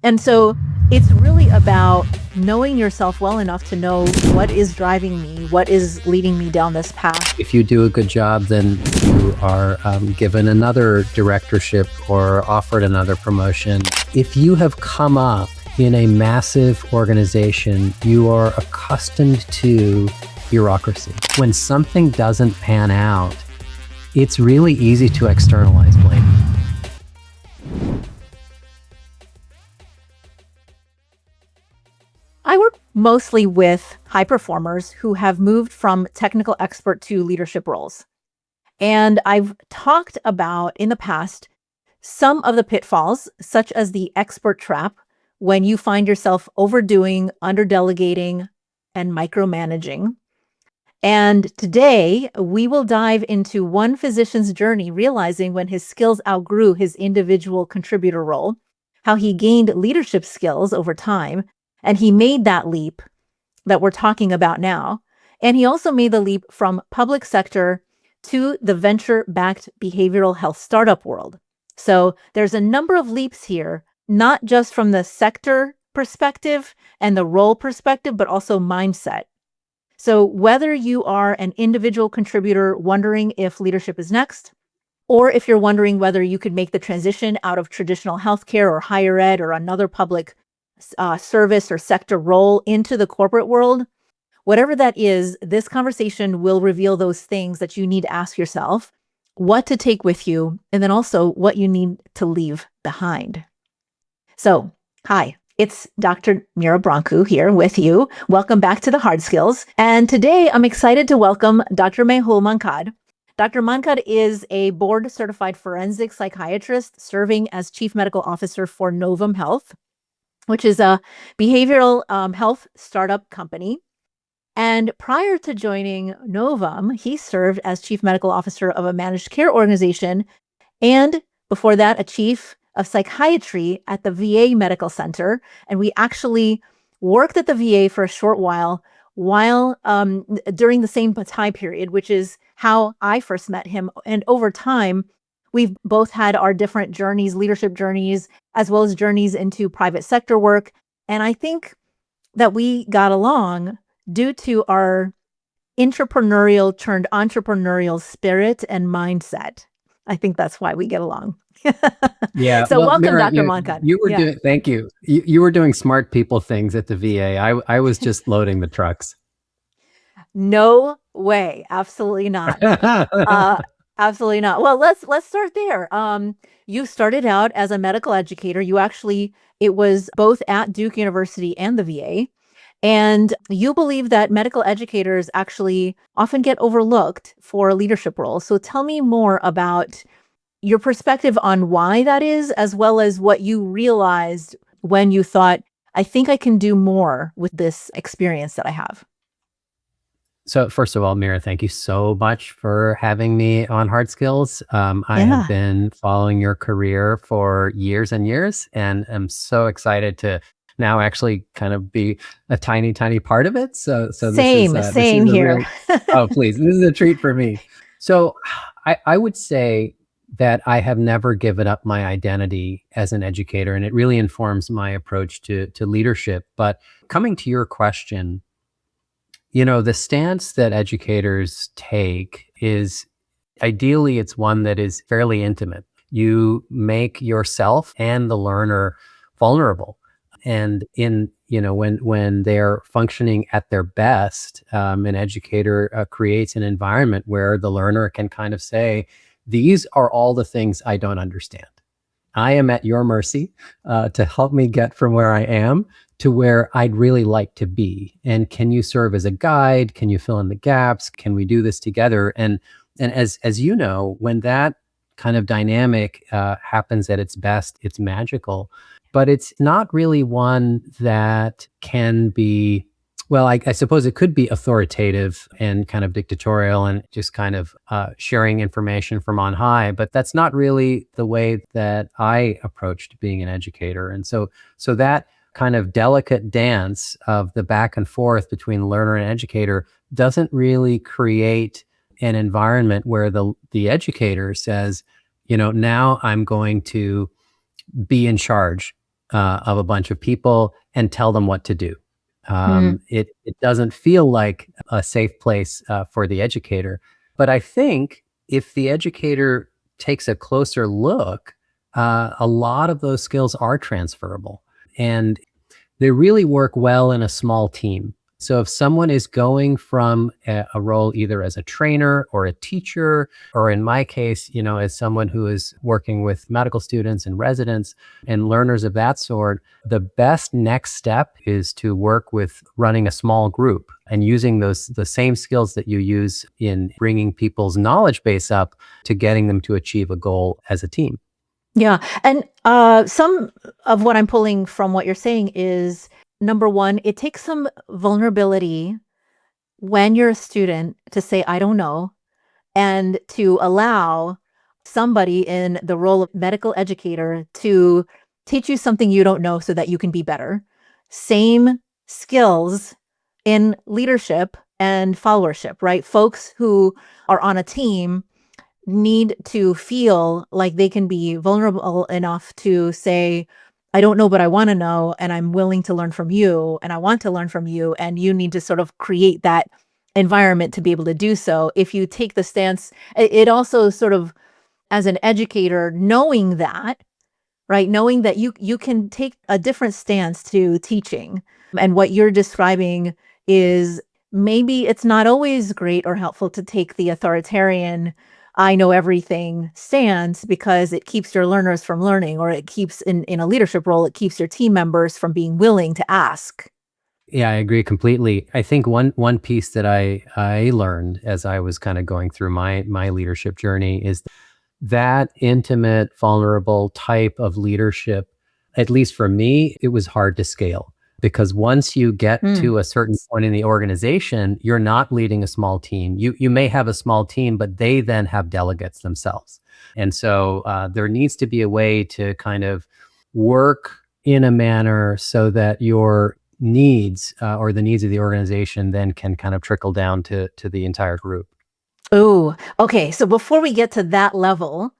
And so it's really about knowing yourself well enough to know what is driving me, what is leading me down this path. If you do a good job, then you are given another directorship or offered another promotion. If you have come up in a massive organization, you are accustomed to bureaucracy. When something doesn't pan out, it's really easy to externalize blame. I work mostly with high performers who have moved from technical expert to leadership roles. And I've talked about in the past some of the pitfalls, such as the expert trap, when you find yourself overdoing, underdelegating, and micromanaging. And today, we will dive into one physician's journey, realizing when his skills outgrew his individual contributor role, how he gained leadership skills over time, and he made that leap that we're talking about now. And he also made the leap from public sector to the venture-backed behavioral health startup world. So there's a number of leaps here, not just from the sector perspective and the role perspective, but also mindset. So whether you are an individual contributor wondering if leadership is next, or if you're wondering whether you could make the transition out of traditional healthcare or higher ed or another public service or sector role into the corporate world, whatever that is, this conversation will reveal those things that you need to ask yourself, what to take with you, and then also what you need to leave behind. So, hi, it's Dr. Mira Brancu here with you. Welcome back to the Hard Skills. And today I'm excited to welcome Dr. Mehul Mankad. Dr. Mankad is a board-certified forensic psychiatrist serving as Chief Medical Officer for Novum Health, which is a behavioral health startup company. And prior to joining Novum, he served as Chief Medical Officer of a managed care organization, and before that, a Chief of Psychiatry at the VA Medical Center. And we actually worked at the VA for a short while during the same time period, which is how I first met him. And over time, we've both had our different journeys, leadership journeys, as well as journeys into private sector work. And I think that we got along due to our intrapreneurial turned entrepreneurial spirit and mindset. I think that's why we get along. Yeah. So welcome, Mira, Dr. Mankad. you were doing, thank you. You were doing smart people things at the VA. I was just loading the trucks. No way. Absolutely not. Absolutely not. Well, let's start there. You started out as a medical educator. It was both at Duke University and the VA. And you believe that medical educators actually often get overlooked for leadership roles. So tell me more about your perspective on why that is, as well as what you realized when you thought, I think I can do more with this experience that I have. So first of all, Mira, thank you so much for having me on Hard Skills. I Yeah. have been following your career for years and years, and I'm so excited to now actually kind of be a tiny, tiny part of it. So Same this is a here. oh, please, this is a treat for me. So I would say that I have never given up my identity as an educator, and it really informs my approach to leadership. But coming to your question, the stance that educators take is ideally it's one that is fairly intimate. You make yourself and the learner vulnerable. And when they're functioning at their best, an educator creates an environment where the learner can kind of say, these are all the things I don't understand. I am at your mercy to help me get from where I am to where I'd really like to be. And can you serve as a guide? Can you fill in the gaps? Can we do this together? And as you know, when that kind of dynamic happens at its best, it's magical. But it's not really one that can be, well, I suppose it could be authoritative and kind of dictatorial and just kind of sharing information from on high, but that's not really the way that I approached being an educator. And so that kind of delicate dance of the back and forth between learner and educator doesn't really create an environment where the educator says, now I'm going to be in charge of a bunch of people and tell them what to do. Mm. It doesn't feel like a safe place for the educator. But I think if the educator takes a closer look, a lot of those skills are transferable. And they really work well in a small team. So if someone is going from a role either as a trainer or a teacher, or in my case, as someone who is working with medical students and residents and learners of that sort, the best next step is to work with running a small group and using the same skills that you use in bringing people's knowledge base up to getting them to achieve a goal as a team. Yeah. And some of what I'm pulling from what you're saying is number one, it takes some vulnerability when you're a student to say, I don't know, and to allow somebody in the role of medical educator to teach you something you don't know so that you can be better. Same skills in leadership and followership, right? Folks who are on a team need to feel like they can be vulnerable enough to say, I don't know, but I want to know, and I'm willing to learn from you, and I want to learn from you. And you need to sort of create that environment to be able to do so. If you take the stance, it also sort of, as an educator, knowing that, right? Knowing that you can take a different stance to teaching. And what you're describing is maybe it's not always great or helpful to take the authoritarian, I know everything stance, because it keeps your learners from learning, or it keeps in a leadership role, it keeps your team members from being willing to ask. Yeah, I agree completely. I think one piece that I learned as I was kind of going through my leadership journey is that intimate, vulnerable type of leadership. At least for me, it was hard to scale because once you get Mm. to a certain point in the organization, you're not leading a small team. You may have a small team, but they then have delegates themselves, and so there needs to be a way to kind of work in a manner so that your needs or the needs of the organization then can kind of trickle down to the entire group. Oh, okay. So before we get to that level,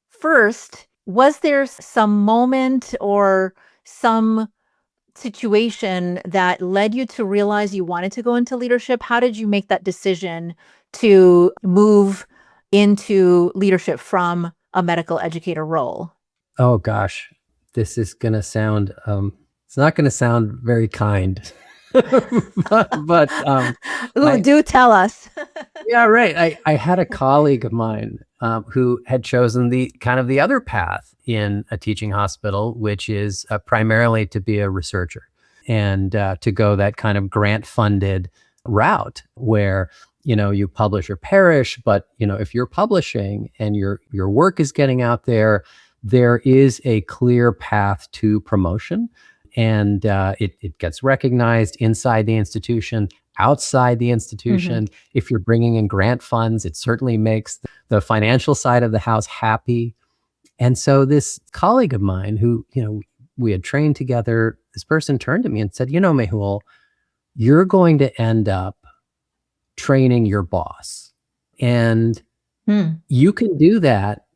first, was there some moment or some situation that led you to realize you wanted to go into leadership? How did you make that decision to move into leadership from a medical educator role? Oh gosh, this is gonna sound it's not gonna sound very kind. but Ooh, I do tell us. yeah, right. I had a colleague of mine who had chosen the kind of the other path in a teaching hospital, which is primarily to be a researcher and to go that kind of grant funded route where you publish or perish, but if you're publishing and your work is getting out there, there is a clear path to promotion, and it gets recognized inside the institution, outside the Mhm. institution. If you're bringing in grant funds, it certainly makes the financial side of the house happy. And so this colleague of mine who, we had trained together, this person turned to me and said, Mehul, you're going to end up training your boss. And Hmm. you can do that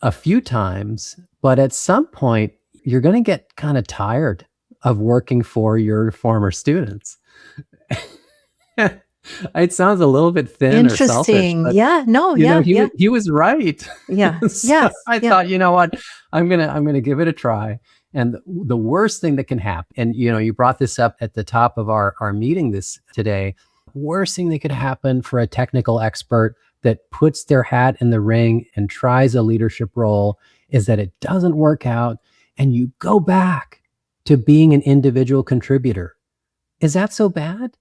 a few times, but at some point, you're going to get kind of tired of working for your former students. It sounds a little bit thin or selfish, Interesting. but Yeah. No. Yeah. Yeah. he was right. Yeah. So Yes. I Yeah. thought, you know what, I'm gonna give it a try. And the worst thing that can happen, and you brought this up at the top of our meeting this today, worst thing that could happen for a technical expert that puts their hat in the ring and tries a leadership role is that it doesn't work out and you go back to being an individual contributor. Is that so bad?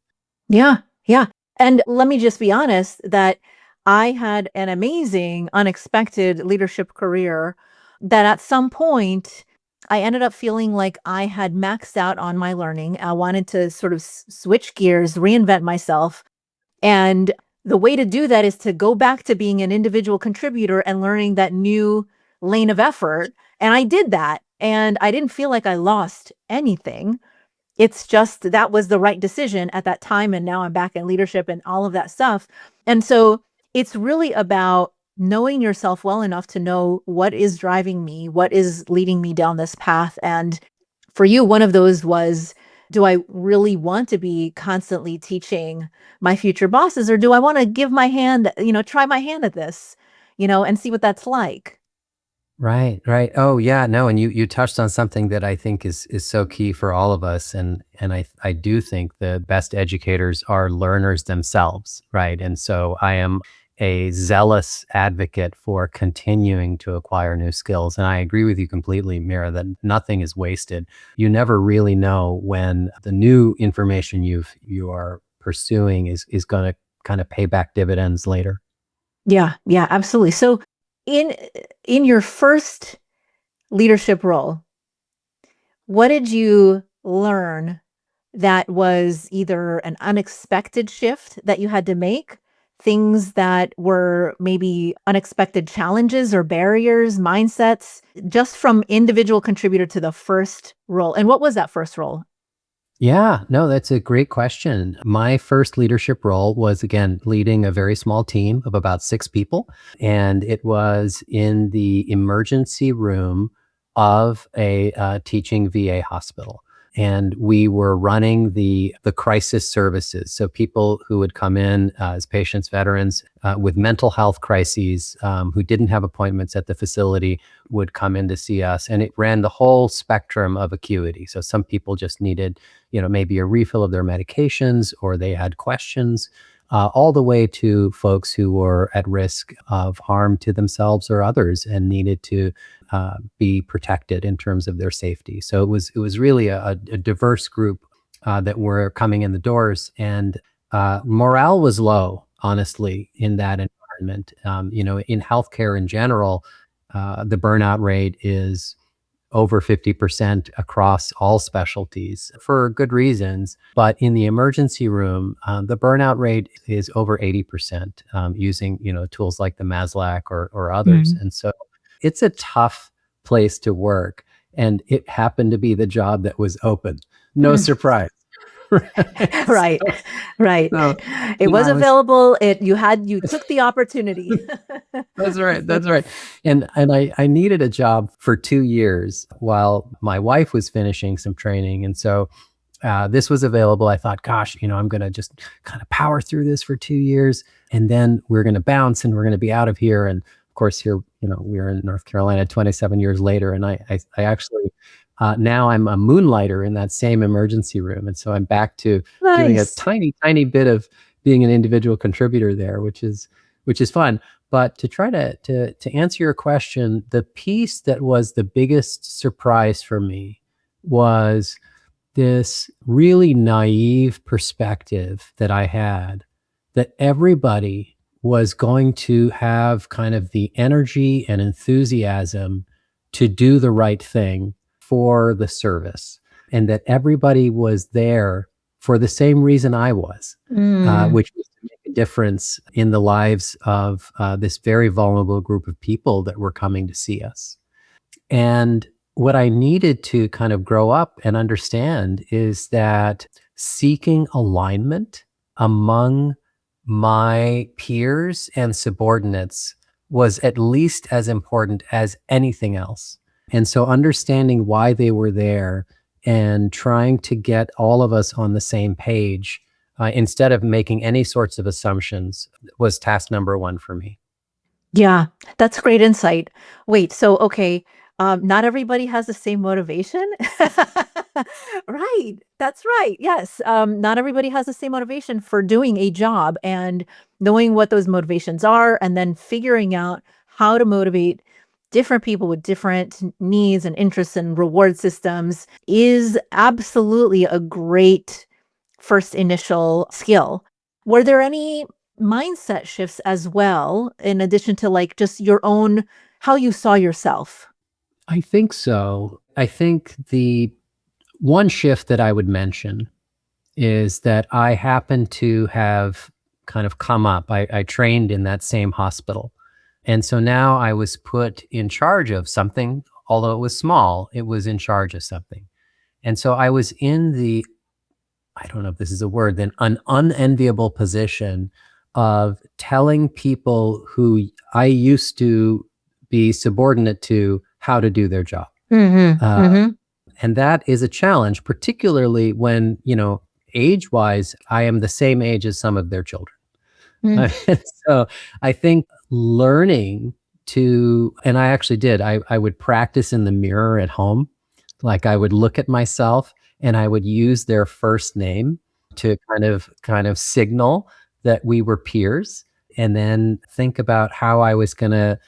Yeah, yeah. And let me just be honest that I had an amazing, unexpected leadership career that at some point I ended up feeling like I had maxed out on my learning. I wanted to sort of switch gears, reinvent myself. And the way to do that is to go back to being an individual contributor and learning that new lane of effort. And I did that. And I didn't feel like I lost anything. It's just that was the right decision at that time, and now I'm back in leadership and all of that stuff. And so it's really about knowing yourself well enough to know what is driving me, what is leading me down this path, and For you, one of those was, do I really want to be constantly teaching my future bosses, or do I want to give my hand, try my hand at this, and see what that's like? Right, right. Oh, yeah, no, and you touched on something that I think is so key for all of us, and I do think the best educators are learners themselves, right? And so I am a zealous advocate for continuing to acquire new skills, and I agree with you completely, Mira, that nothing is wasted. You never really know when the new information you are pursuing is going to kind of pay back dividends later. Yeah, yeah, absolutely. So in in your first leadership role, what did you learn that was either an unexpected shift that you had to make, things that were maybe unexpected challenges or barriers, mindsets, just from individual contributor to the first role? And what was that first role? Yeah, no, that's a great question. My first leadership role was, again, leading a very small team of about 6 people. And it was in the emergency room of a teaching VA hospital. And we were running the crisis services. So people who would come in as patients, veterans with mental health crises who didn't have appointments at the facility would come in to see us. And it ran the whole spectrum of acuity. So some people just needed maybe a refill of their medications, or they had questions, all the way to folks who were at risk of harm to themselves or others and needed to be protected in terms of their safety. So it was really a diverse group that were coming in the doors, and morale was low, honestly, in that environment. In healthcare in general, the burnout rate is over 50% across all specialties for good reasons. But in the emergency room, the burnout rate is over 80% using, tools like the Maslach or others. Mm. And so it's a tough place to work. And it happened to be the job that was open. No Mm. surprise. Right. Right, right. So, It was I was available. You took the opportunity. That's right, that's right. And I needed a job for 2 years while my wife was finishing some training, and so, this was available. I thought, "Gosh, I'm gonna just kinda power through this for 2 years, and then we're gonna bounce, and we're gonna be out of here," and, of course, here, we're in North Carolina 27 years later, and I actually, now I'm a moonlighter in that same emergency room, and so I'm back to doing a Nice. tiny, tiny bit of being an individual contributor there, which is fun. But to try to answer your question, the piece that was the biggest surprise for me was this really naive perspective that I had that everybody was going to have kind of the energy and enthusiasm to do the right thing for the service, and that everybody was there for the same reason I was, Mm. which was to make a difference in the lives of this very vulnerable group of people that were coming to see us. And what I needed to kind of grow up and understand is that seeking alignment among my peers and subordinates was at least as important as anything else. And so understanding why they were there and trying to get all of us on the same page instead of making any sorts of assumptions was task number one for me. Yeah, that's great insight. Wait, so okay, not everybody has the same motivation? Right, that's right, yes, not everybody has the same motivation for doing a job, and knowing what those motivations are, and then figuring out how to motivate different people with different needs and interests and reward systems is absolutely a great first initial skill. Were there any mindset shifts as well, in addition to like just your own how you saw yourself? I think so. I think the one shift that I would mention is that I happen to have kind of come up. I trained in that same hospital. And so now I was put in charge of something, although it was small, it was in charge of something. And so I was in the, I don't know if this is a word, then an unenviable position of telling people who I used to be subordinate to how to do their job. Mhm, Uh, mhm. And that is a challenge, particularly when, age-wise, I am the same age as some of their children. Mm. So I think learning and I actually did, I would practice in the mirror at home. Like I would look at myself and I would use their first name to kind of signal that we were peers, and then think about how I was going to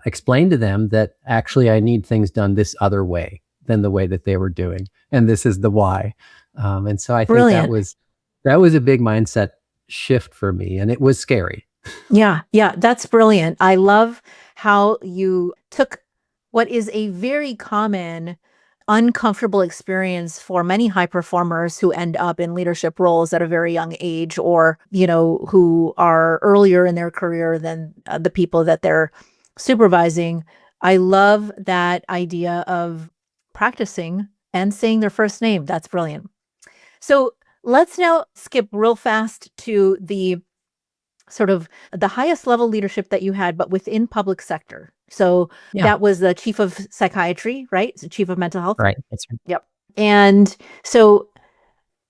explain to them that actually I need things done this other way than the way that they were doing, and this is the why. And so I think that Brilliant. was a big mindset shift for me, and it was scary. Yeah, yeah, that's brilliant. I love how you took what is a very common uncomfortable experience for many high performers who end up in leadership roles at a very young age, or, who are earlier in their career than the people that they're supervising. I love that idea of practicing and saying their first name. That's brilliant. So let's now skip real fast to the sort of the highest level leadership that you had, but within public sector. So Yeah, that was the chief of psychiatry, right? So chief of mental health. right. That's right. Yep. And so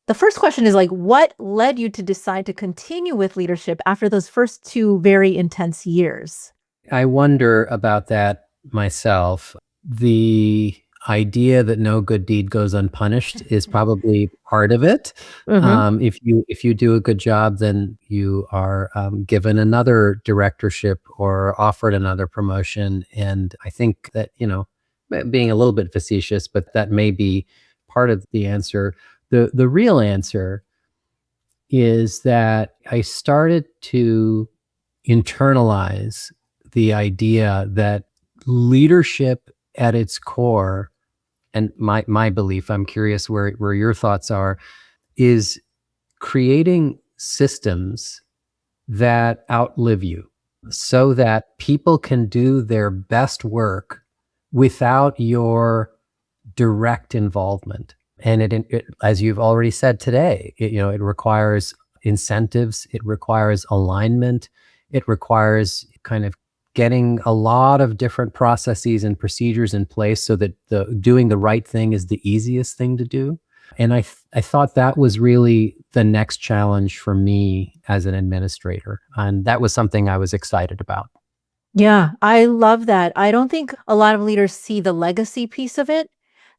the first question is like, what led you to decide to continue with leadership after those first 2 very intense years? I wonder about that myself. The idea that no good deed goes unpunished is probably part of it. Mhm. If you do a good job, then you are given another directorship or offered another promotion. And I think that, being a little bit facetious, but that may be part of the answer. The real answer is that I started to internalize the idea that leadership at its core, and my belief, I'm curious where your thoughts are, is creating systems that outlive you so that people can do their best work without your direct involvement. And as you've already said today, it requires incentives, it requires alignment, it requires kind of getting a lot of different processes and procedures in place so that doing the right thing is the easiest thing to do. And I thought that was really the next challenge for me as an administrator. And that was something I was excited about. Yeah, I love that. I don't think a lot of leaders see the legacy piece of it.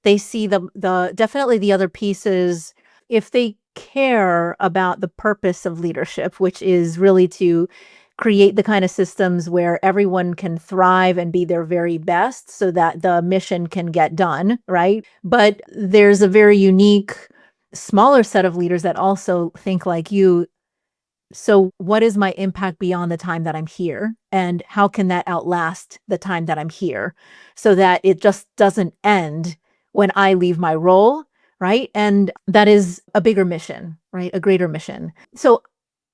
They see the definitely the other pieces if they care about the purpose of leadership, which is really to create the kind of systems where everyone can thrive and be their very best so that the mission can get done, right? But there's a very unique smaller set of leaders that also think like you. So, what is my impact beyond the time that I'm here? And how can that outlast the time that I'm here so that it just doesn't end when I leave my role? Right. And that is a bigger mission, right? A greater mission. So,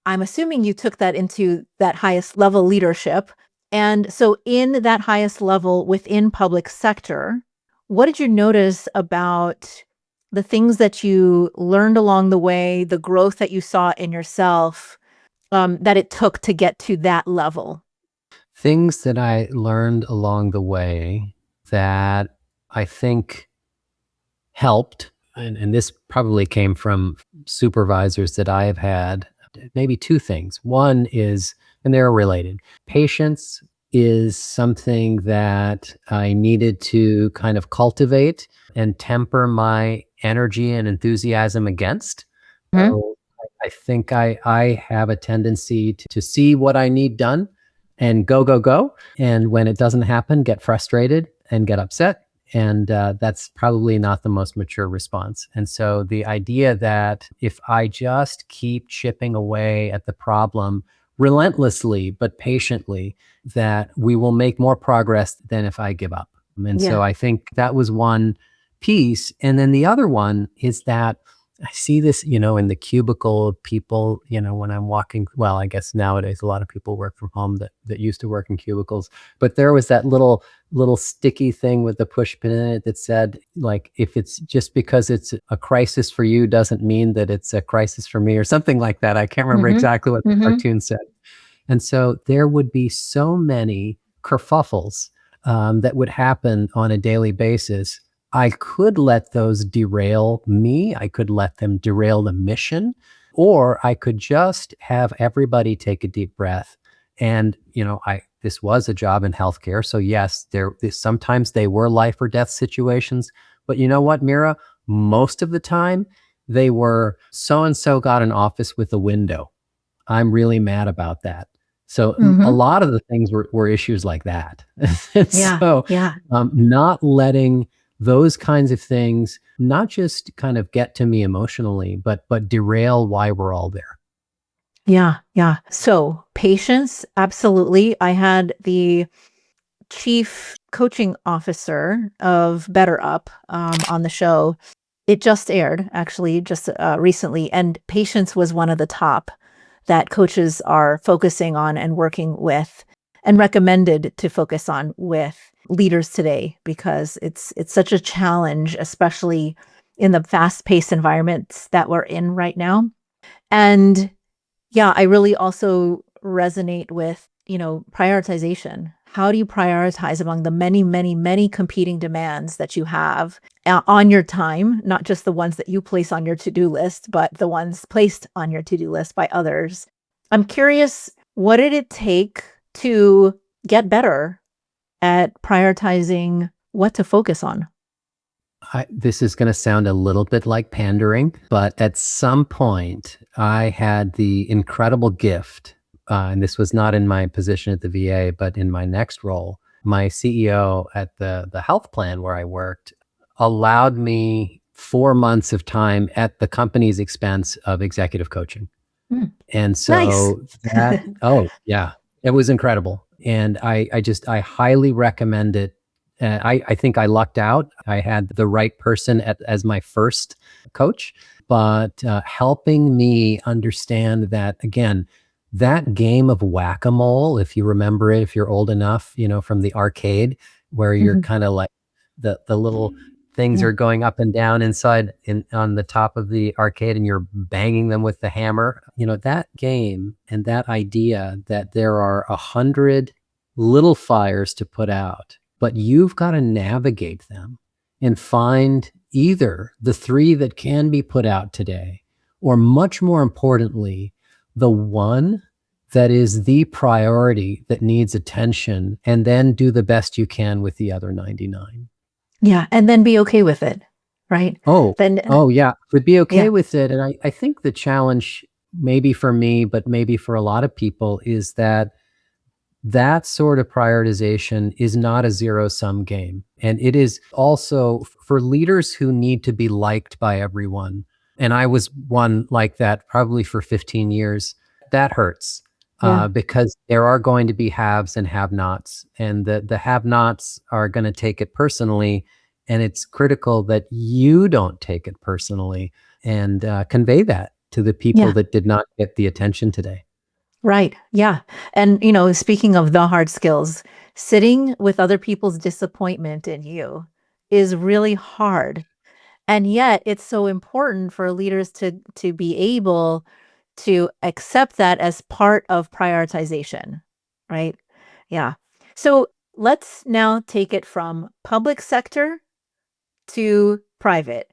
I'm assuming you took that into that highest level leadership. And so, in that highest level within public sector, what did you notice about the things that you learned along the way, the growth that you saw in yourself? That it took to get to that level. Things that I learned along the way that I think helped, and this probably came from supervisors that I have had, maybe two things. One is, and they're related, patience is something that I needed to kind of cultivate and temper my energy and enthusiasm against. Mhm. So I think I have a tendency to see what I need done and go, go, go. And when it doesn't happen, get frustrated and get upset. And that's probably not the most mature response. And so the idea that if I just keep chipping away at the problem relentlessly but patiently, that we will make more progress than if I give up. And so Yeah. I think that was one piece. And then the other one is that I see this, in the cubicle of people, when I'm walking. Well, I guess nowadays a lot of people work from home that used to work in cubicles. But there was that little sticky thing with the push pin in it that said, like, if it's just because it's a crisis for you doesn't mean that it's a crisis for me, or something like that. I can't remember Mhm. exactly what the Mhm. cartoon said. And so there would be so many kerfuffles that would happen on a daily basis. I could let those derail me. I could let them derail the mission, or I could just have everybody take a deep breath. And, this was a job in healthcare. So yes, sometimes they were life or death situations, but you know what, Mira? Most of the time they were so-and-so got an office with a window. I'm really mad about that. So a Mhm. lot of the things were issues like that. And Yeah. so Yeah. not letting those kinds of things not just kind of get to me emotionally, but derail why we're all there. Yeah. Yeah. So, patience, absolutely. I had the chief coaching officer of Better Up on the show. It just aired, actually, just recently. And patience was one of the top that coaches are focusing on and working with and recommended to focus on with leaders today because it's such a challenge, especially in the fast-paced environments that we're in right now. And yeah, I really also resonate with, prioritization. How do you prioritize among the many, many, many competing demands that you have on your time, not just the ones that you place on your to-do list, but the ones placed on your to-do list by others? I'm curious, what did it take to get better at prioritizing what to focus on? This is going to sound a little bit like pandering, but at some point, I had the incredible gift, and this was not in my position at the VA, but in my next role. My CEO at the health plan where I worked allowed me 4 months of time at the company's expense of executive coaching. Mm, And nice. so oh, yeah, it was incredible. And I highly recommend it. I think I lucked out. I had the right person as my first coach, but helping me understand that, again, that game of whack-a-mole, if you remember it, if you're old enough, from the arcade, where you're Mhm. kind of like the little things Yeah. are going up and down inside on the top of the arcade and you're banging them with the hammer. That game and that idea that there are 100 little fires to put out, but you've got to navigate them and find either the three that can be put out today, or much more importantly, the one that is the priority that needs attention, and then do the best you can with the other 99. Yeah, and then be okay with it, right? Oh, Then oh yeah, would be okay yeah. with it. And I think the challenge, maybe for me, but maybe for a lot of people, is that that sort of prioritization is not a zero sum game. And it is also for leaders who need to be liked by everyone. And I was one like that probably for 15 years. That hurts Yeah. because there are going to be haves and have nots. And the have nots are going to take it personally. And it's critical that you don't take it personally and convey that to the people Yeah. that did not get the attention today. Right. Yeah. And, speaking of the hard skills, sitting with other people's disappointment in you is really hard. And yet it's so important for leaders to be able to accept that as part of prioritization, right? Yeah. So let's now take it from public sector to private.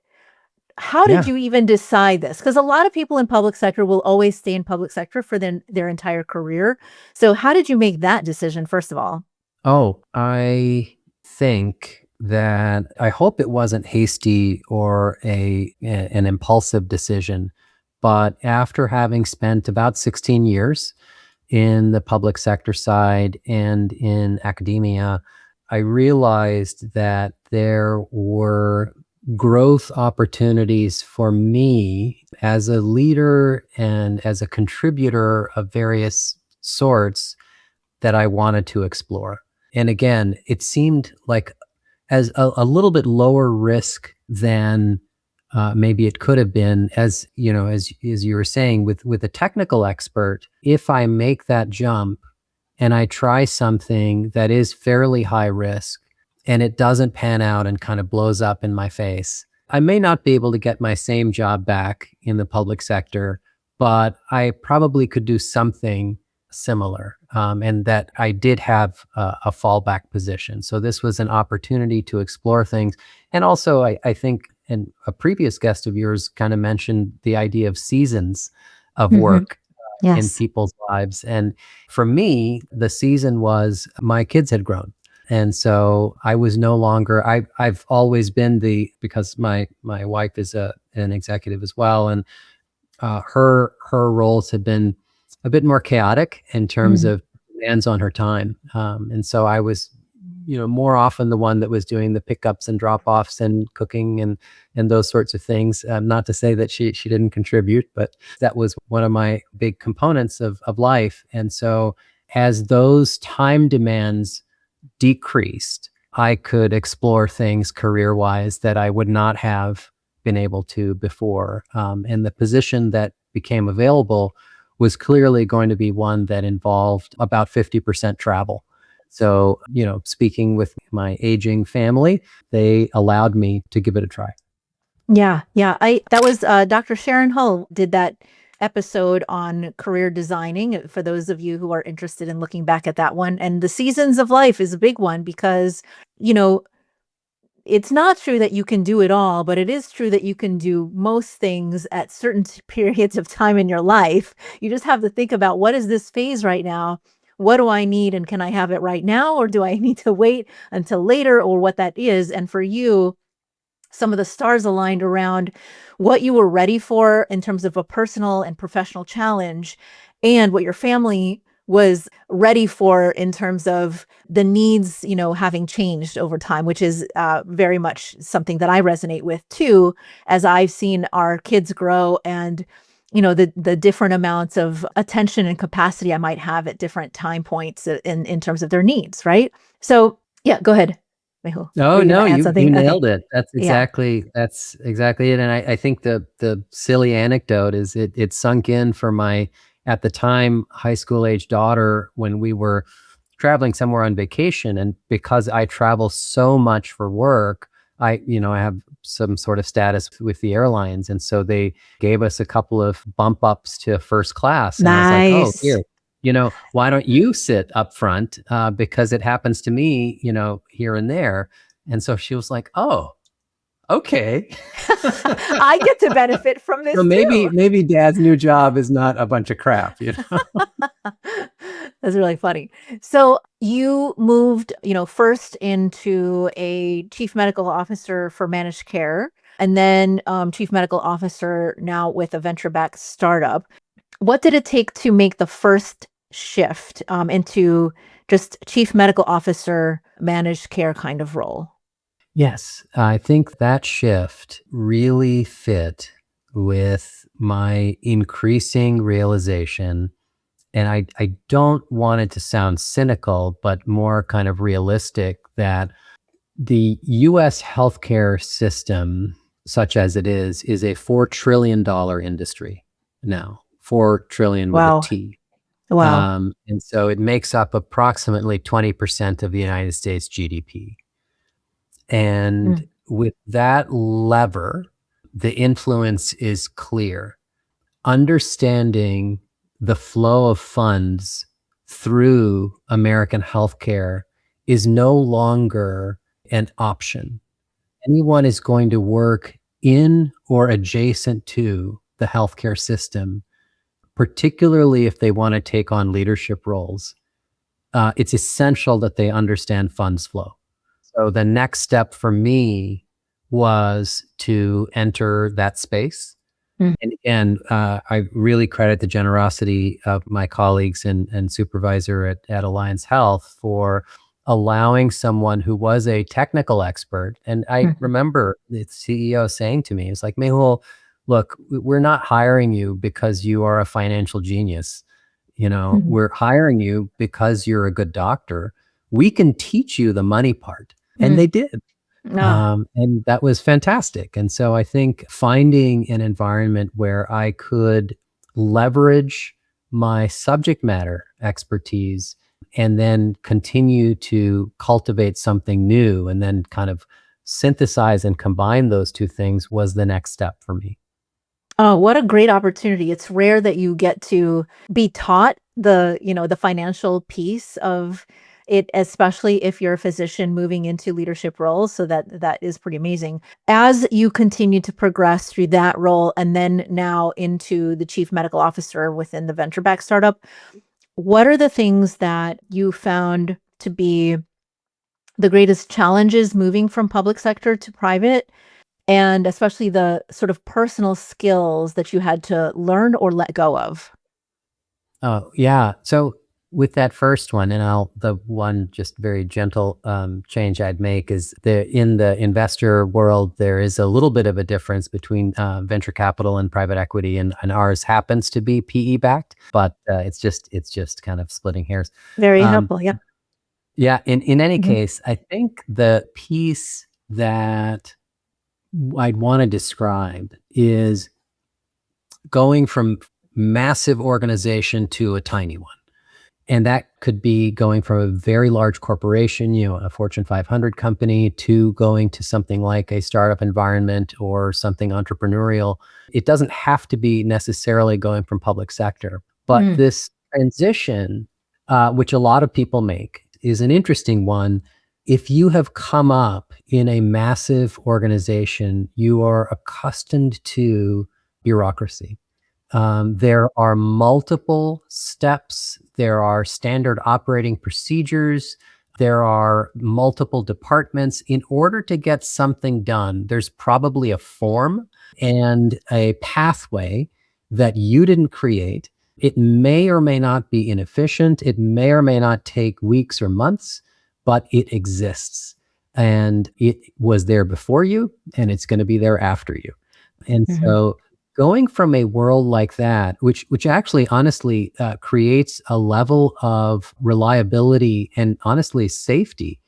How did Yeah. you even decide this? Because a lot of people in public sector will always stay in public sector for their entire career. So how did you make that decision, first of all? Oh, I think that I hope it wasn't hasty or an impulsive decision, but after having spent about 16 years in the public sector side and in academia, I realized that there were growth opportunities for me as a leader and as a contributor of various sorts that I wanted to explore. And again, it seemed like as a little bit lower risk than maybe it could have been. As you know, as you were saying, with a technical expert, if I make that jump and I try something that is fairly high risk and it doesn't pan out and kind of blows up in my face, I may not be able to get my same job back in the public sector, but I probably could do something similar. and that I did have a fallback position. So this was an opportunity to explore things. And also, I think, and a previous guest of yours kind of mentioned the idea of seasons of Mhm. work in Yes. people's lives. And for me, the season was my kids had grown. And so I was no longer, I've always been because my wife is an executive as well. And her roles have been a bit more chaotic in terms Mm. of demands on her time. And so I was, more often the one that was doing the pickups and drop offs and cooking and those sorts of things. Not to say that she didn't contribute, but that was one of my big components of life. And so as those time demands decreased, I could explore things career wise that I would not have been able to before. And the position that became available was clearly going to be one that involved about 50% travel. So, speaking with my aging family, they allowed me to give it a try. Yeah, yeah. I that was Dr. Sharon Hull did that episode on career designing for those of you who are interested in looking back at that one. And the seasons of life is a big one because, you know, it's not true that you can do it all, but it is true that you can do most things at certain periods of time in your life. You just have to think about what is this phase right now? What do I need? And can I have it right now? Or do I need to wait until later or what that is? And for you, some of the stars aligned around what you were ready for in terms of a personal and professional challenge and what your family was ready for in terms of the needs, having changed over time, which is very much something that I resonate with too, as I've seen our kids grow and the different amounts of attention and capacity I might have at different time points in terms of their needs, right? So yeah, go ahead, Mehul. Were No, you no, gonna add you something? Okay. nailed it. Yeah. That's exactly it. And I think the silly anecdote is it sunk in for my, at the time, high school age daughter when we were traveling somewhere on vacation. And because I travel so much for work, I have some sort of status with the airlines. And so they gave us a couple of bump ups to first class. And I was like, oh, Nice. here, why don't you sit up front? Because it happens to me, here and there. And so she was like, "Oh, okay." I get to benefit from So this maybe too. maybe dad's new job is not a bunch of crap, That's really funny. So you moved, first into a chief medical officer for managed care, and then chief medical officer now with a venture-backed startup. What did it take to make the first shift into just chief medical officer, managed care kind of role? Yes, I think that shift really fit with my increasing realization, and I don't want it to sound cynical, but more kind of realistic, that the US healthcare system, such as it is a $4 trillion industry now, 4 trillion with a Wow. T. Wow. And so it makes up approximately 20% of the United States GDP. And Mm, with that lever, the influence is clear. Understanding the flow of funds through American healthcare is no longer an option. Anyone is going to work in or adjacent to the healthcare system, particularly if they want to take on leadership roles. It's essential that they understand funds flow. So the next step for me was to enter that space. mm, And I really credit the generosity of my colleagues and supervisor at Alliance Health for allowing someone who was a technical expert. And I mhm, remember the CEO saying to me, it's like, Mehul, look, we're not hiring you because you are a financial genius. mhm, We're hiring you because you're a good doctor. We can teach you the money part. And mm. they did. Ah, And that was fantastic. And so I think finding an environment where I could leverage my subject matter expertise and then continue to cultivate something new and then kind of synthesize and combine those two things was the next step for me. oh, what a great opportunity. It's rare that you get to be taught the financial piece of it, especially if you're a physician moving into leadership roles. So that is pretty amazing. As you continue to progress through that role and then now into the chief medical officer within the venture-backed startup, what are the things that you found to be the greatest challenges moving from public sector to private? And especially the sort of personal skills that you had to learn or let go of? Oh, yeah. So with that first one, and the one just very gentle change I'd make is in the investor world, there is a little bit of a difference between venture capital and private equity, and ours happens to be PE backed, but it's just kind of splitting hairs. Very Um, helpful, yeah. yeah. In any Mhm. case, I think the piece that I'd want to describe is going from massive organization to a tiny one. And that could be going from a very large corporation, a Fortune 500 company, to going to something like a startup environment or something entrepreneurial. It doesn't have to be necessarily going from public sector, but Mm, this transition, which a lot of people make, is an interesting one. If you have come up in a massive organization, you are accustomed to bureaucracy. There are multiple steps. There are standard operating procedures. There are multiple departments. In order to get something done, there's probably a form and a pathway that you didn't create. It may or may not be inefficient. It may or may not take weeks or months, but it exists. And it was there before you, and it's going to be there after you. And mhm, so going from a world like that, which actually honestly creates a level of reliability and honestly safety,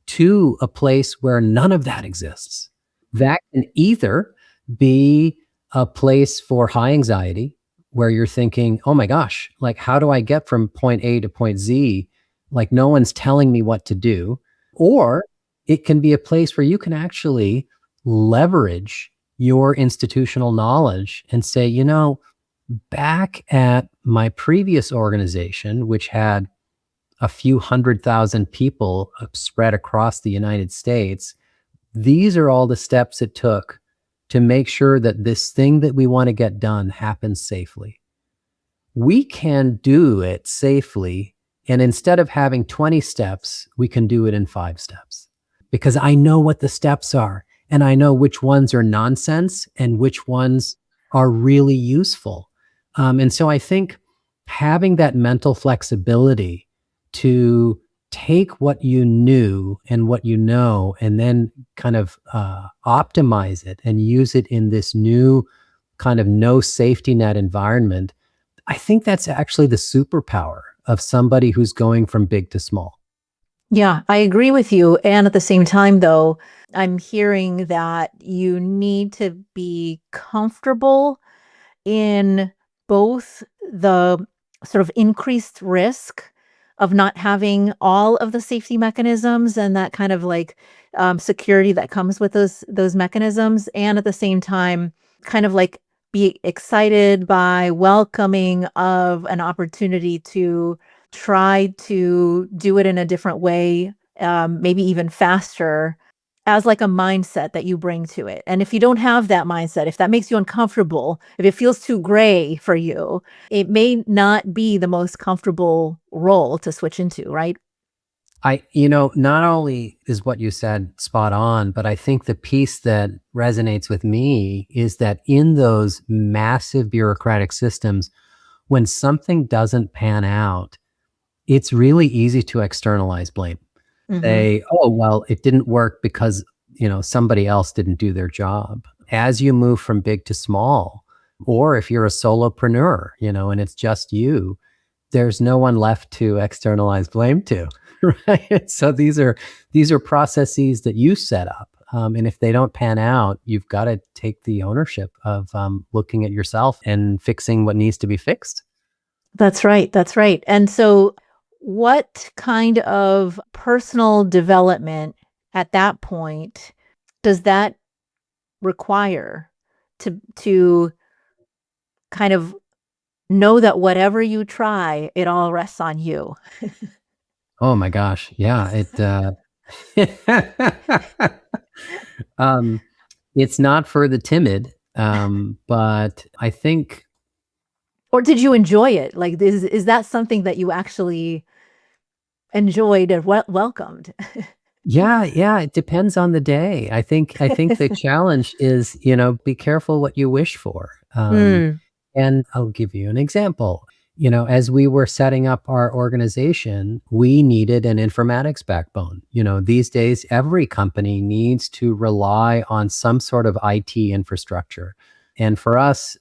to a place where none of that exists. That can either be a place for high anxiety, where you're thinking, oh my gosh, like how do I get from point A to point Z? Like no one's telling me what to do. Or it can be a place where you can actually leverage your institutional knowledge and say, back at my previous organization, which had a few 100,000 people spread across the United States, these are all the steps it took to make sure that this thing that we want to get done happens safely. We can do it safely. And instead of having 20 steps, we can do it in 5 steps because I know what the steps are and I know which ones are nonsense and which ones are really useful. And so I think having that mental flexibility to take what you knew and what you know and then kind of optimize it and use it in this new kind of no safety net environment. I think that's actually the superpower of somebody who's going from big to small. yeah, I agree with you, and at the same time, though, I'm hearing that you need to be comfortable in both the sort of increased risk of not having all of the safety mechanisms and that kind of like security that comes with those mechanisms, and at the same time, kind of like be excited by welcoming of an opportunity to try to do it in a different way, maybe even faster, as like a mindset that you bring to it. And if you don't have that mindset, if that makes you uncomfortable, if it feels too gray for you, it may not be the most comfortable role to switch into, right? Not only is what you said spot on, but I think the piece that resonates with me is that in those massive bureaucratic systems, when something doesn't pan out, it's really easy to externalize blame. Mhm. Say, oh, well, it didn't work because, somebody else didn't do their job. As you move from big to small, or if you're a solopreneur, and it's just you, there's no one left to externalize blame to, right? So these are processes that you set up, and if they don't pan out, you've got to take the ownership of looking at yourself and fixing what needs to be fixed. That's right, that's right. And so what kind of personal development at that point does that require to kind of know that whatever you try, it all rests on you. Oh my gosh. Yeah, um, it's not for the timid, but I think Or did you enjoy it? Like, is that something that you actually enjoyed and welcomed? yeah, yeah, it depends on the day. I think the challenge is, be careful what you wish for. Mm, And I'll give you an example. As we were setting up our organization, we needed an informatics backbone. These days, every company needs to rely on some sort of IT infrastructure. And for us,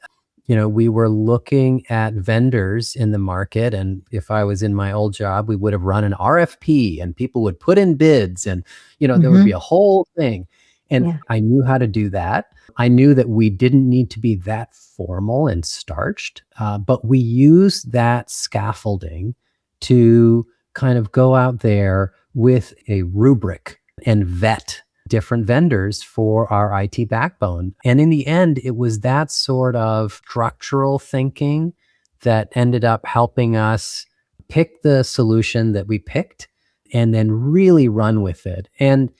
we were looking at vendors in the market. And if I was in my old job, we would have run an RFP and people would put in bids and, there would be mhm, a whole thing. And yeah, I knew how to do that. I knew that we didn't need to be that formal and starched, but we used that scaffolding to kind of go out there with a rubric and vet different vendors for our IT backbone. And in the end, it was that sort of structural thinking that ended up helping us pick the solution that we picked and then really run with it. And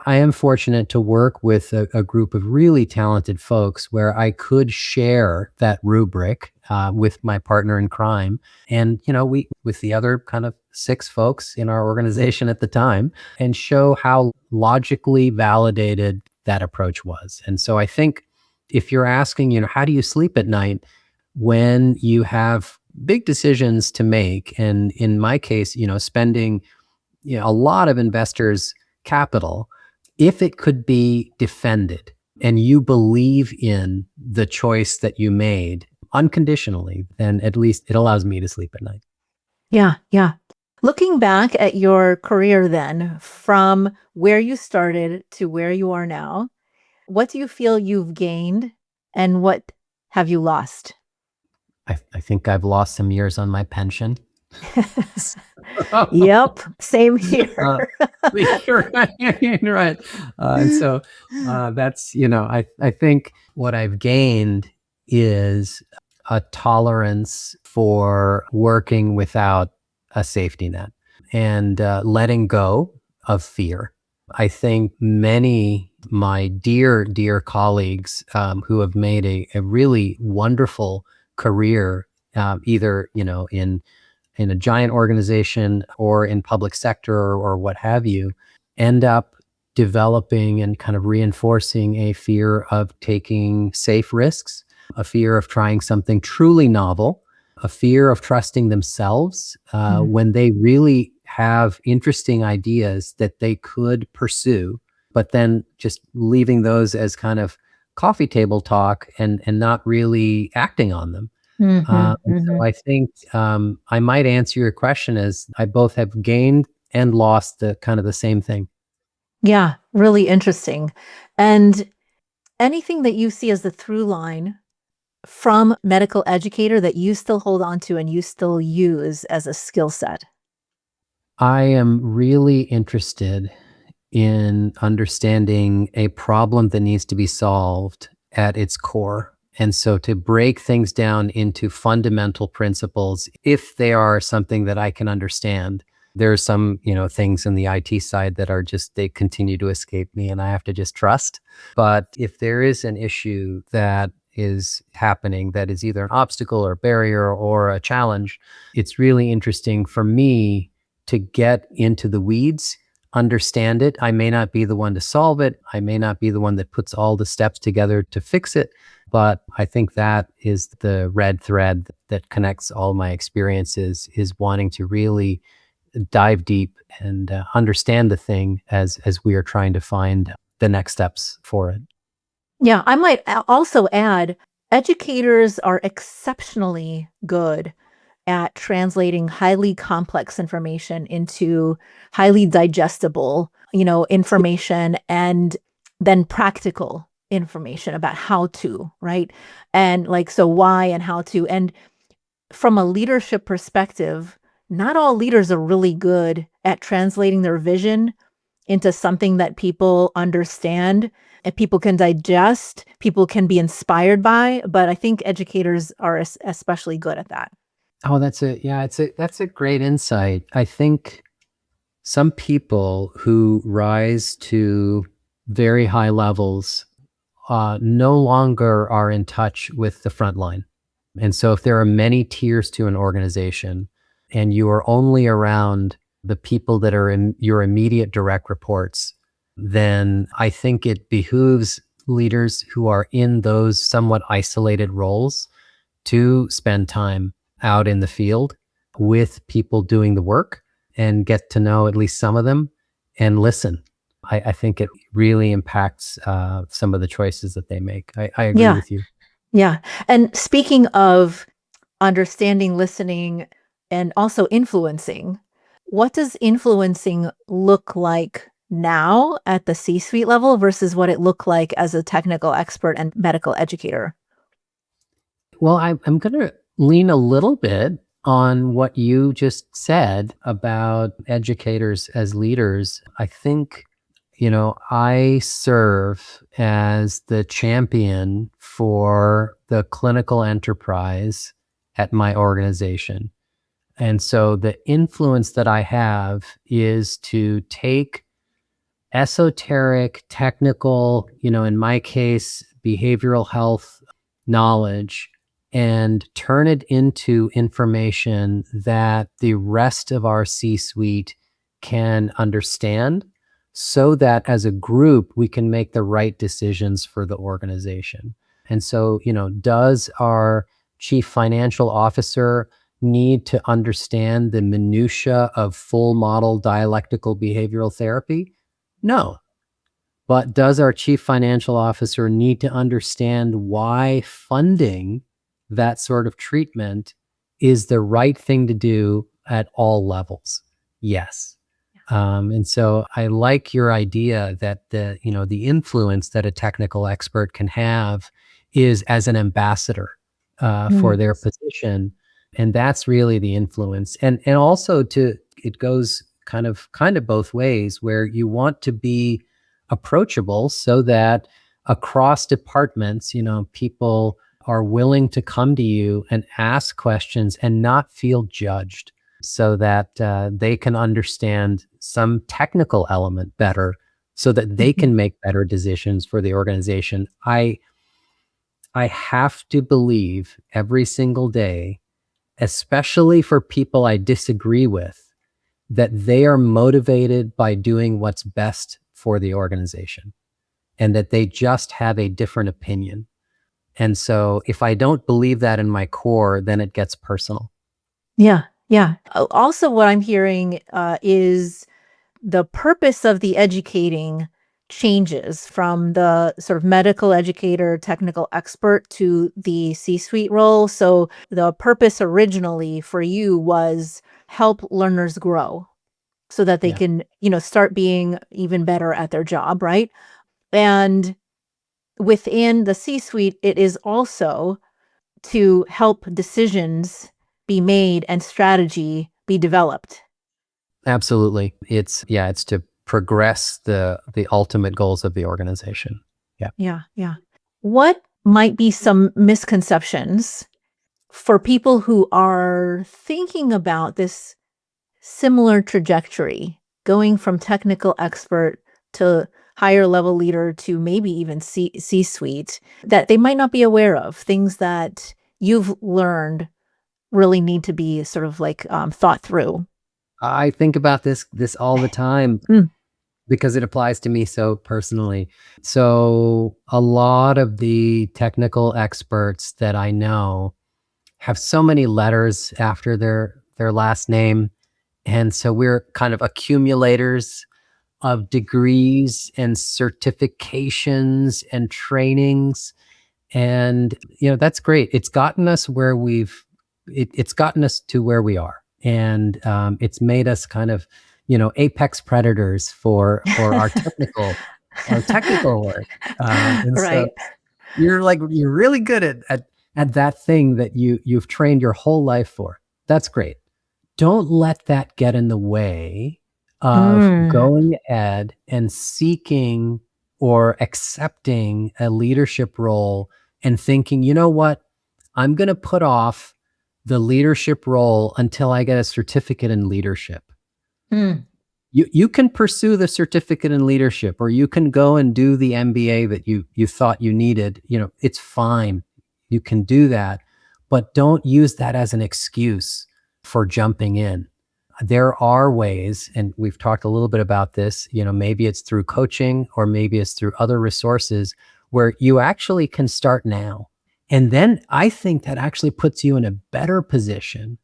I am fortunate to work with a group of really talented folks where I could share that rubric with my partner in crime, and we with the other kind of six folks in our organization at the time, and show how logically validated that approach was. And so I think if you're asking, how do you sleep at night when you have big decisions to make, and in my case, spending a lot of investors' capital, if it could be defended and you believe in the choice that you made unconditionally, then at least it allows me to sleep at night. yeah, yeah. Looking back at your career then, from where you started to where you are now, what do you feel you've gained and what have you lost? I think I've lost some years on my pension. Yep, same here. Uh, you're right. You're right. And so that's, I think what I've gained is a tolerance for working without a safety net and letting go of fear. I think many my dear, dear colleagues who have made a really wonderful career, either in a giant organization or in public sector or what have you, end up developing and kind of reinforcing a fear of taking safe risks, a fear of trying something truly novel, a fear of trusting themselves Mm, when they really have interesting ideas that they could pursue, but then just leaving those as kind of coffee table talk and not really acting on them. mhm, And so mhm. I think I might answer your question as I both have gained and lost the kind of the same thing. Yeah, really interesting. And anything that you see as the through line from medical educator that you still hold on to and you still use as a skill set? I am really interested in understanding a problem that needs to be solved at its core. And so to break things down into fundamental principles, if they are something that I can understand, there are some, things in the IT side that are just, they continue to escape me and I have to just trust. But if there is an issue that is happening that is either an obstacle or barrier or a challenge, it's really interesting for me to get into the weeds, understand it. I may not be the one to solve it. I may not be the one that puts all the steps together to fix it. But I think that is the red thread that connects all my experiences, is wanting to really dive deep and understand the thing as we are trying to find the next steps for it. Yeah, I might also add educators are exceptionally good at translating highly complex information into highly digestible, information and then practical information about how to, right? And like, so why and how to. And from a leadership perspective, not all leaders are really good at translating their vision into something that people understand. and people can digest, people can be inspired by, but I think educators are especially good at that. Oh, that's a great insight. I think some people who rise to very high levels no longer are in touch with the front line. And so if there are many tiers to an organization and you are only around the people that are in your immediate direct reports, then I think it behooves leaders who are in those somewhat isolated roles to spend time out in the field with people doing the work and get to know at least some of them and listen. I think it really impacts some of the choices that they make. I agree Yeah. with you. Yeah. And speaking of understanding, listening, and also influencing, what does influencing look like now at the C-suite level versus what it looked like as a technical expert and medical educator? Well, I'm going to lean a little bit on what you just said about educators as leaders. I think, I serve as the champion for the clinical enterprise at my organization. And so the influence that I have is to take esoteric, technical, in my case, behavioral health knowledge and turn it into information that the rest of our C suite can understand so that as a group, we can make the right decisions for the organization. And so, does our chief financial officer need to understand the minutia of full model dialectical behavioral therapy? No. But does our chief financial officer need to understand why funding that sort of treatment is the right thing to do at all levels? Yes. And so I like your idea that the influence that a technical expert can have is as an ambassador for Mm. their position, and that's really the influence. And also it goes kind of both ways, where you want to be approachable so that across departments, people are willing to come to you and ask questions and not feel judged so that they can understand some technical element better so that they Mhm. can make better decisions for the organization. I have to believe every single day, especially for people I disagree with, that they are motivated by doing what's best for the organization and that they just have a different opinion. And so if I don't believe that in my core, then it gets personal. Yeah, yeah. Also, what I'm hearing is the purpose of the educating changes from the sort of medical educator, technical expert to the C-suite role. So the purpose originally for you was help learners grow so that they Yeah, can, start being even better at their job, right? And within the C-suite, it is also to help decisions be made and strategy be developed. absolutely. It's to progress the ultimate goals of the organization. Yeah. Yeah, yeah. What might be some misconceptions for people who are thinking about this similar trajectory, going from technical expert to higher level leader to maybe even C-suite, that they might not be aware of, things that you've learned really need to be sort of like thought through? I think about this all the time Mm. because it applies to me so personally. So a lot of the technical experts that I know have so many letters after their last name. And so we're kind of accumulators of degrees and certifications and trainings. And that's great. It's gotten us to where we are. And it's made us kind of, apex predators for our technical work. And so Right. you're really good at that thing that you've trained your whole life for. That's great. Don't let that get in the way of Mm. going ahead and seeking or accepting a leadership role and thinking, you know what, I'm going to put off the leadership role until I get a certificate in leadership. Mm. You can pursue the certificate in leadership, or you can go and do the MBA that you thought you needed. It's fine. You can do that, but don't use that as an excuse for jumping in. There are ways, and we've talked a little bit about this, maybe it's through coaching or maybe it's through other resources where you actually can start now. And then I think that actually puts you in a better position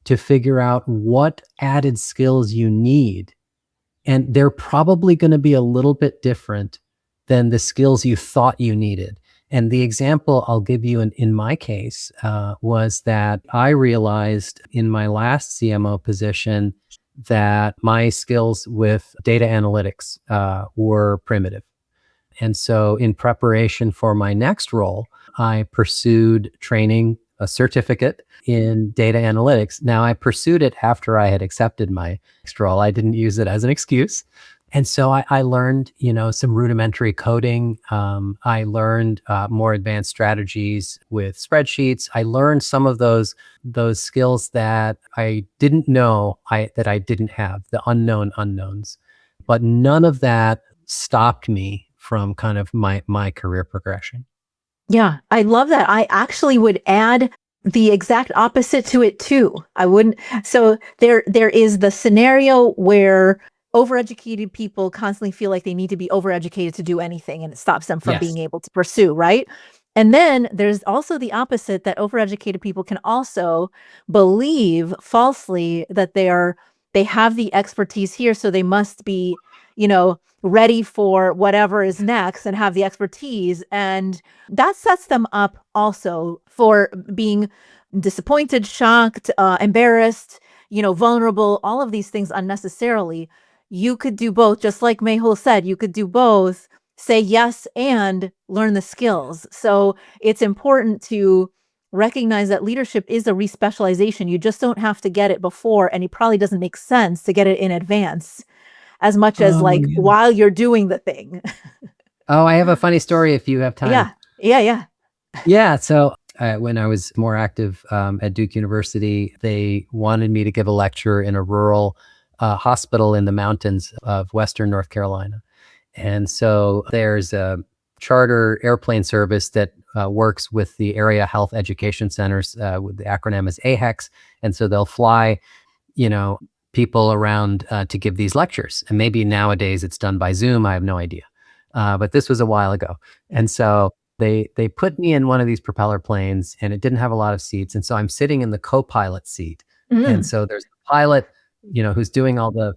to figure out what added skills you need. And they're probably going to be a little bit different than the skills you thought you needed. And the example I'll give you in my case was that I realized in my last CMO position that my skills with data analytics were primitive. And so in preparation for my next role, I pursued training, a certificate in data analytics. Now, I pursued it after I had accepted my next role. I didn't use it as an excuse. And so I learned, some rudimentary coding. I learned more advanced strategies with spreadsheets. I learned some of those skills that I didn't know that I didn't have, the unknown unknowns. But none of that stopped me from kind of my career progression. Yeah, I love that. I actually would add the exact opposite to it too. I wouldn't. So there is the scenario where overeducated people constantly feel like they need to be overeducated to do anything, and it stops them from being Yes. able to pursue, right? And then there's also the opposite, that overeducated people can also believe falsely that they have the expertise here, so they must be, ready for whatever is next and have the expertise. And that sets them up also for being disappointed, shocked, embarrassed, vulnerable, all of these things unnecessarily. You could do both, just like Mehul said, you could do both, say yes and learn the skills. So it's important to recognize that leadership is a respecialization. You just don't have to get it before, and it probably doesn't make sense to get it in advance as much as Oh, like yeah. while you're doing the thing. Oh, I have a funny story if you have time. Yeah. Yeah. Yeah. Yeah. So when I was more active at Duke University, they wanted me to give a lecture in a rural hospital in the mountains of Western North Carolina. And so there's a charter airplane service that works with the area health education centers. With the acronym is AHEX. And so they'll fly, you know, people around to give these lectures. And maybe nowadays it's done by Zoom. I have no idea. But this was a while ago. And so they put me in one of these propeller planes, and it didn't have a lot of seats. And so I'm sitting in the co-pilot seat. And Mm. so there's the pilot, who's doing all the,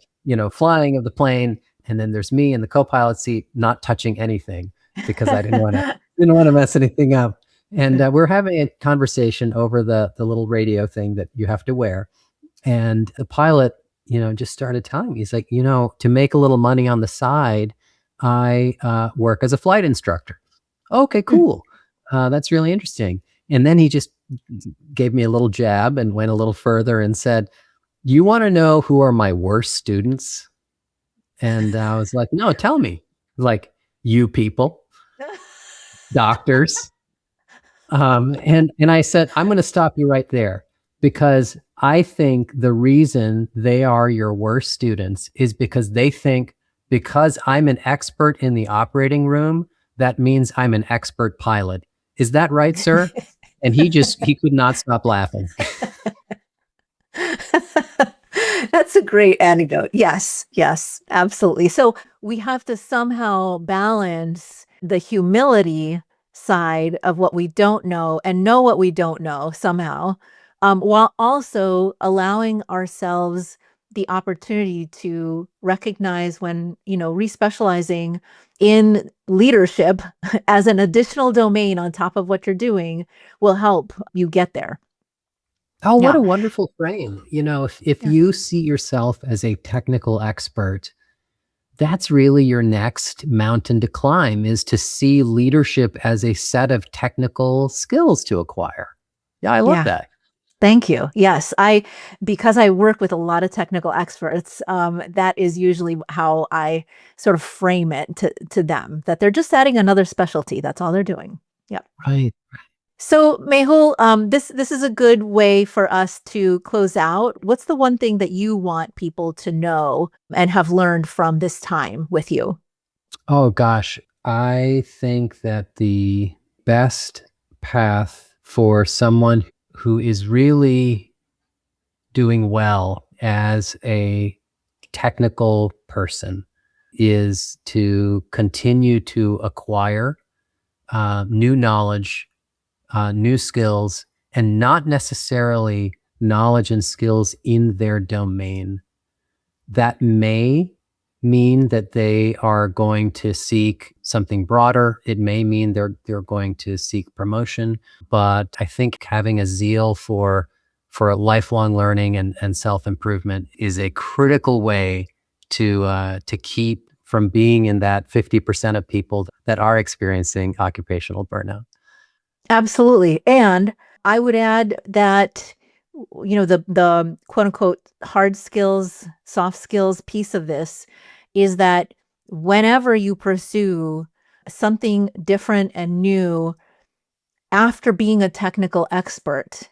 flying of the plane. And then there's me in the co-pilot seat, not touching anything because I didn't want to mess anything up. And we're having a conversation over the little radio thing that you have to wear. And the pilot, just started telling me, he's like, to make a little money on the side, I work as a flight instructor. Okay, Mm. cool. That's really interesting. And then he just gave me a little jab and went a little further and said, you want to know who are my worst students? And I was like, no, tell me. Like, you people, doctors. And I said, I'm going to stop you right there, because I think the reason they are your worst students is because they think because I'm an expert in the operating room, that means I'm an expert pilot. Is that right, sir? And he could not stop laughing. That's a great anecdote. Yes, yes, absolutely. So we have to somehow balance the humility side of what we don't know what we don't know somehow, while also allowing ourselves the opportunity to recognize when, respecializing in leadership as an additional domain on top of what you're doing will help you get there. Oh, what Yeah. a wonderful frame. If Yeah. you see yourself as a technical expert, that's really your next mountain to climb, is to see leadership as a set of technical skills to acquire. Yeah, I love Yeah. that. Thank you. Yes, because I work with a lot of technical experts, that is usually how I sort of frame it to them, that they're just adding another specialty. That's all they're doing. Yeah. Right. So, Mehul, this is a good way for us to close out. What's the one thing that you want people to know and have learned from this time with you? Oh gosh, I think that the best path for someone who is really doing well as a technical person is to continue to acquire new knowledge, new skills, and not necessarily knowledge and skills in their domain. That may mean that they are going to seek something broader. It may mean they're going to seek promotion. But I think having a zeal for lifelong learning and self-improvement is a critical way to keep from being in that 50% of people that are experiencing occupational burnout. Absolutely. And I would add that, the quote unquote hard skills, soft skills piece of this is that whenever you pursue something different and new after being a technical expert,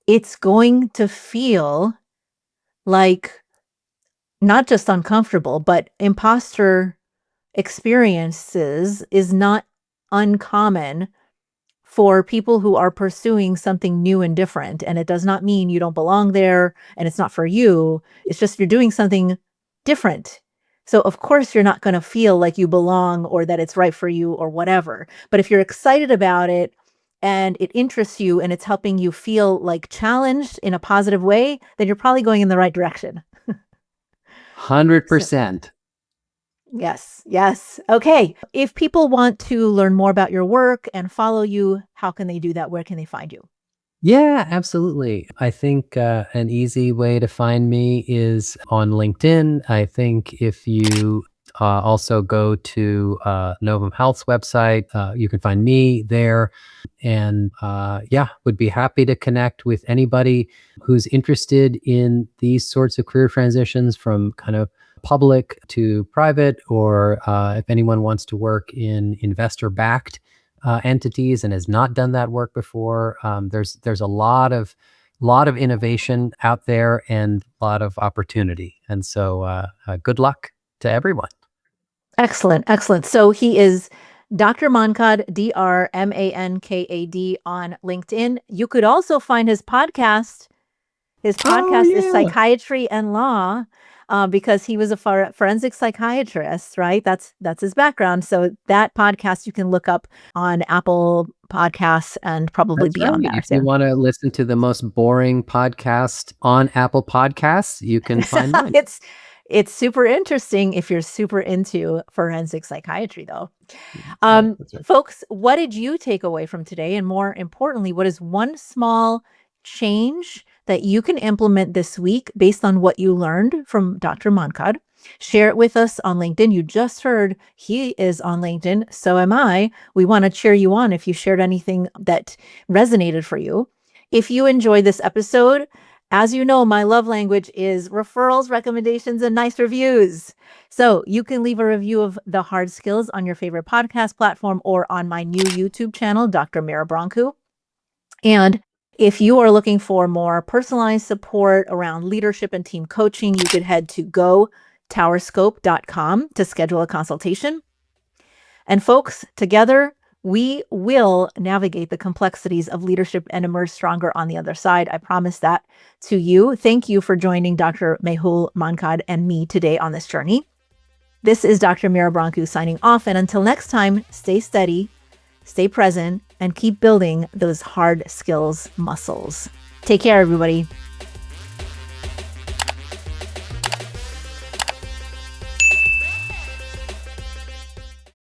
it's going to feel like not just uncomfortable, but imposter experiences is not uncommon for people who are pursuing something new and different. And it does not mean you don't belong there and it's not for you. It's just you're doing something different. So, of course, you're not going to feel like you belong or that it's right for you or whatever. But if you're excited about it and it interests you and it's helping you feel like challenged in a positive way, then you're probably going in the right direction. 100%. Yes, yes. Okay. If people want to learn more about your work and follow you, how can they do that? Where can they find you? Yeah, absolutely. I think an easy way to find me is on LinkedIn. I think if you also go to Novum Health's website, you can find me there. And yeah, would be happy to connect with anybody who's interested in these sorts of career transitions from kind of public to private, or if anyone wants to work in investor-backed entities and has not done that work before. There's a lot of innovation out there and a lot of opportunity. And so good luck to everyone. Excellent, excellent. So he is Dr. Mankad, Drmankad on LinkedIn. You could also find his podcast. His Oh podcast is yeah. Psychiatry and Law, because he was a forensic psychiatrist, right? That's his background. So that podcast you can look up on Apple Podcasts and probably That's be right. on there If you soon. want to listen to the most boring podcast on Apple Podcasts, you can find mine. It's super interesting if you're super into forensic psychiatry, though. That's right. That's right. Folks, what did you take away from today? And more importantly, what is one small change that you can implement this week based on what you learned from Dr. Mankad? Share it with us on LinkedIn. You just heard he is on LinkedIn. So am I. We want to cheer you on if you shared anything that resonated for you. If you enjoyed this episode, as you know, my love language is referrals, recommendations, and nice reviews. So you can leave a review of The Hard Skills on your favorite podcast platform or on my new YouTube channel, Dr. Mira Brancu. And if you are looking for more personalized support around leadership and team coaching, you could head to gotowerscope.com to schedule a consultation. And folks, together, we will navigate the complexities of leadership and emerge stronger on the other side. I promise that to you. Thank you for joining Dr. Mehul Mankad and me today on this journey. This is Dr. Mira Brancu signing off. And until next time, stay steady, stay present, and keep building those hard skills muscles. Take care, everybody.